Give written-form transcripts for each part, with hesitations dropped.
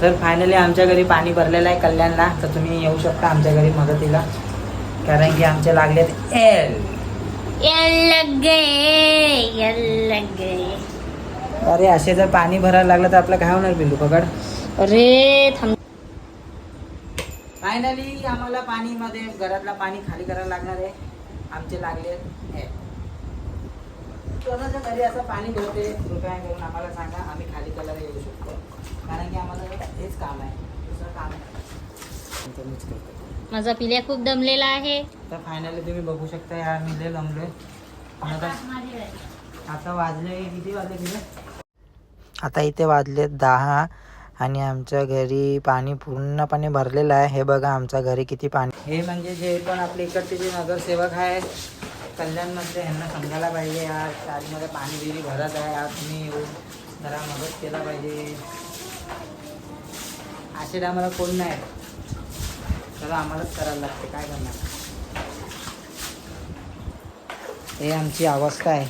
तर फायनली आमच्या घरी पाणी भरलेलं आहे कल्याणला, तर तुम्ही येऊ शकता आमच्या घरी मदतीला, कारण की आमचे लागलेत अरे असे जर पाणी भरायला लागलं तर आपलं काय होणार बिल्लू पकड. अरे थांब. फायनली आम्हाला पाणी मध्ये घरातला पाणी खाली करायला लागणार आहे. आमचे लागले कोणाच्या घरी असं पाणी भरते कृपया करून आम्हाला सांगा, आम्ही खाली करायला येऊ शकतो, कारण की आम्हाला हेच काम आहे, दुसरं काम नाही. माझा पिल्या खूप दमलेला आहे. तर फायनली तुम्ही बघू शकता यार, मी लय दमलोय. आता वाजले किती वाजले तिथे, आता इथे वाजले 10 आणि आमच्या घरी पाणी पूर्णपणे भरलेलं आहे. हे बघा आमच्या घरी किती पाणी. हे म्हणजे जे पण आपले इकडचे जे नगरसेवक आहे कल्याणमधले, यांना समजायला पाहिजे यार, शाळेमध्ये पाणी बिरी भरत आहे यार, तुम्ही येऊन जरा मदत केला पाहिजे. असे आम्हाला कोण नाही, तर आम्हालाच करायला लागते, काय करणार. हे आमची अवस्था आहे.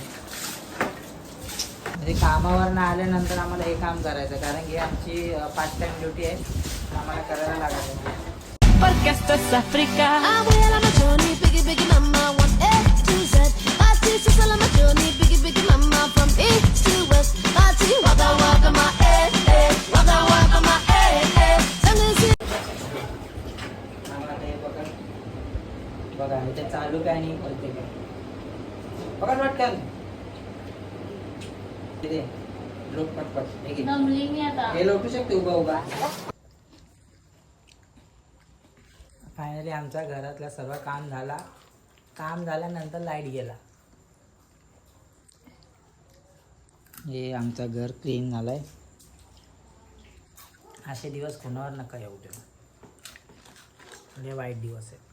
म्हणजे कामावर ना आल्यानंतर आम्हाला हे काम करायचं, कारण की आमची पार्ट टाइम ड्युटी आहे, आम्हाला करायला लागायचं. Porque esto es África. Voy a la Machoni, biggie biggie mama, 1 A to Z. Party to Salamachoni, biggie biggie mama, from east to west. Party waka waka my waka waka my बघा इथे चालू काय नाही, बोलते काय पकड पटकन, लोट पटपट हे लोटू शकते उभा उभा. फायनली आमच्या घरातलं सर्व काम झाला. काम झाल्यानंतर लाईट गेला. हे आमचं घर क्लीन झालंय. असे दिवस कोणावर नका येऊ देऊ, लय वाईट दिवस आहे.